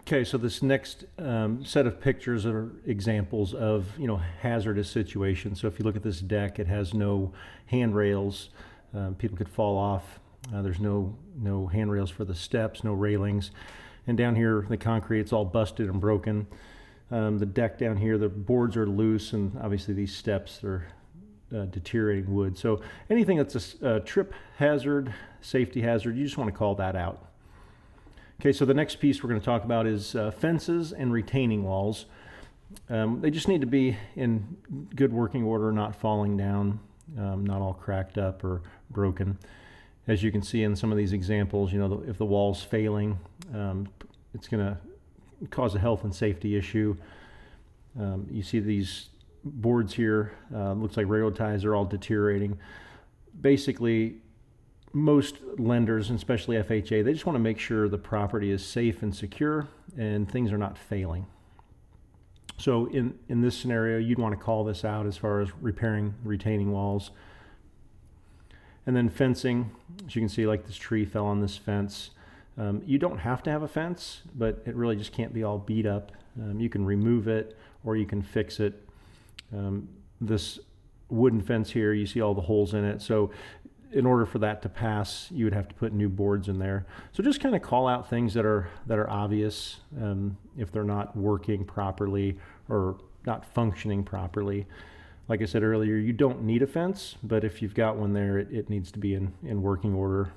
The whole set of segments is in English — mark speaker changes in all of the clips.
Speaker 1: Okay, so this next set of pictures are examples of, hazardous situations. So if you look at this deck, it has no handrails. People could fall off. There's no handrails for the steps, no railings. And down here, the concrete, it's all busted and broken. The deck down here, the boards are loose, and obviously these steps are deteriorating wood. So anything that's a trip hazard, safety hazard, you just want to call that out. Okay, so the next piece we're going to talk about is fences and retaining walls. They just need to be in good working order, not falling down, not all cracked up or broken. As you can see in some of these examples, if the wall's failing, it's going to cause a health and safety issue. You see these boards here, looks like railroad ties are all deteriorating. Basically, most lenders, and especially FHA, they just want to make sure the property is safe and secure and things are not failing. So in this scenario, you'd want to call this out as far as repairing retaining walls. And then fencing, as you can see, like this tree fell on this fence. You don't have to have a fence, but it really just can't be all beat up. You can remove it or you can fix it. This wooden fence here, you see all the holes in it. So in order for that to pass, you would have to put new boards in there. So just kind of call out things that are obvious if they're not working properly or not functioning properly. Like I said earlier, you don't need a fence, but if you've got one there, it needs to be in working order.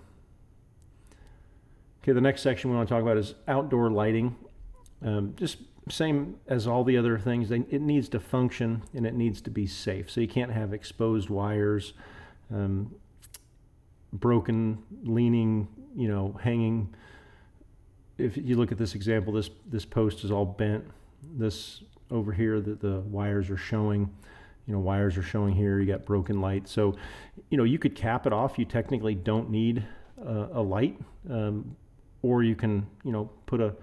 Speaker 1: Okay, the next section we want to talk about is outdoor lighting. Just same as all the other things, it needs to function and it needs to be safe. So you can't have exposed wires, broken, leaning, hanging. If you look at this example, this post is all bent. This over here, the wires are showing. Wires are showing here. You got broken light. So, you could cap it off. You technically don't need a light, or you can, put an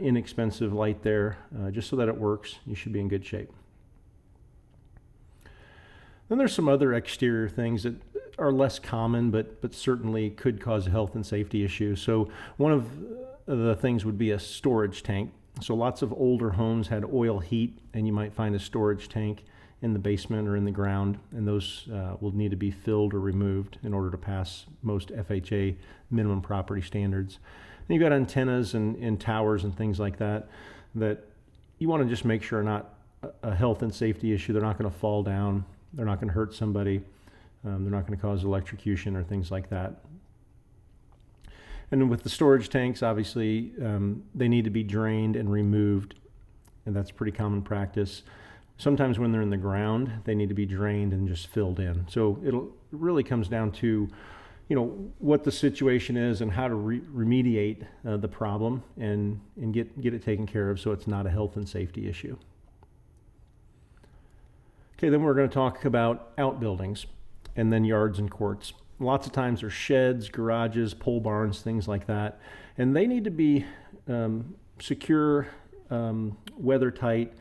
Speaker 1: inexpensive light there just so that it works. You should be in good shape. Then there's some other exterior things that are less common, but certainly could cause a health and safety issue. So one of the things would be a storage tank. So lots of older homes had oil heat, and you might find a storage tank in the basement or in the ground, and those will need to be filled or removed in order to pass most FHA minimum property standards. And you've got antennas and towers and things like that you want to just make sure are not a health and safety issue. They're not going to fall down. They're not going to hurt somebody. They're not going to cause electrocution or things like that. And with the storage tanks, obviously, they need to be drained and removed, and that's pretty common practice. Sometimes when they're in the ground, they need to be drained and just filled in. So it really comes down to, what the situation is and how to remediate the problem and get it taken care of so it's not a health and safety issue. Okay, then we're going to talk about outbuildings and then yards and courts. Lots of times there's sheds, garages, pole barns, things like that, and they need to be secure, weather tight,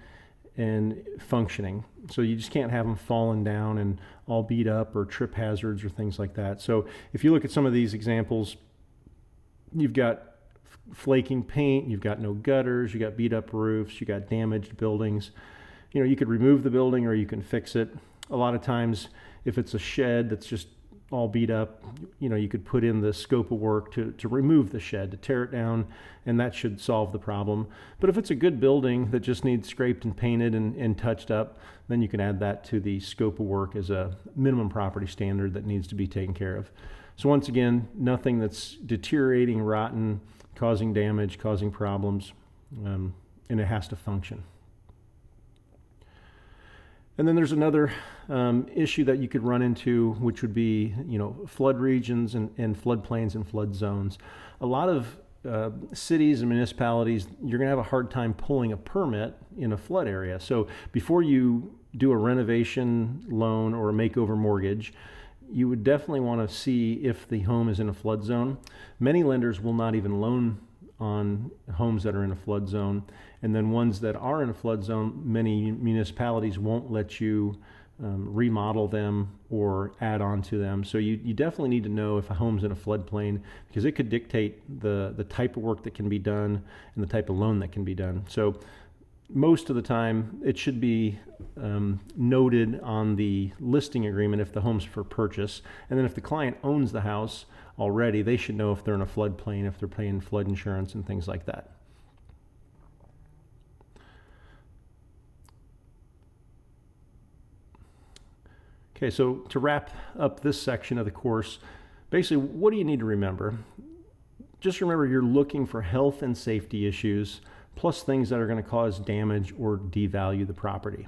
Speaker 1: and functioning. So you just can't have them falling down and all beat up or trip hazards or things like that. So if you look at some of these examples, you've got flaking paint, you've got no gutters, you got beat up roofs, you got damaged buildings. You could remove the building or you can fix it. A lot of times if it's a shed that's just all beat up, you could put in the scope of work to remove the shed, to tear it down, and that should solve the problem. But if it's a good building that just needs scraped and painted and touched up, then you can add that to the scope of work as a minimum property standard that needs to be taken care of. So once again, nothing that's deteriorating, rotten, causing damage, causing problems, and it has to function. And then there's another issue that you could run into, which would be, flood regions and floodplains and flood zones. A lot of cities and municipalities, you're going to have a hard time pulling a permit in a flood area. So before you do a renovation loan or a makeover mortgage, you would definitely want to see if the home is in a flood zone. Many lenders will not even loan on homes that are in a flood zone, and then ones that are in a flood zone, many municipalities won't let you remodel them or add on to them. So you definitely need to know if a home's in a floodplain, because it could dictate the type of work that can be done and the type of loan that can be done. So most of the time it should be noted on the listing agreement if the home's for purchase. And then if the client owns the house already, they should know if they're in a floodplain, if they're paying flood insurance and things like that. Okay, so to wrap up this section of the course, basically, what do you need to remember? Just remember you're looking for health and safety issues, plus things that are going to cause damage or devalue the property.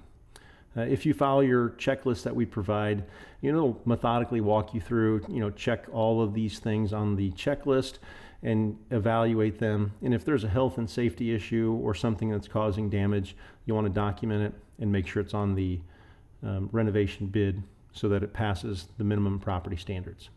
Speaker 1: If you follow your checklist that we provide, it'll methodically walk you through, check all of these things on the checklist and evaluate them. And if there's a health and safety issue or something that's causing damage, you want to document it and make sure it's on the renovation bid so that it passes the minimum property standards.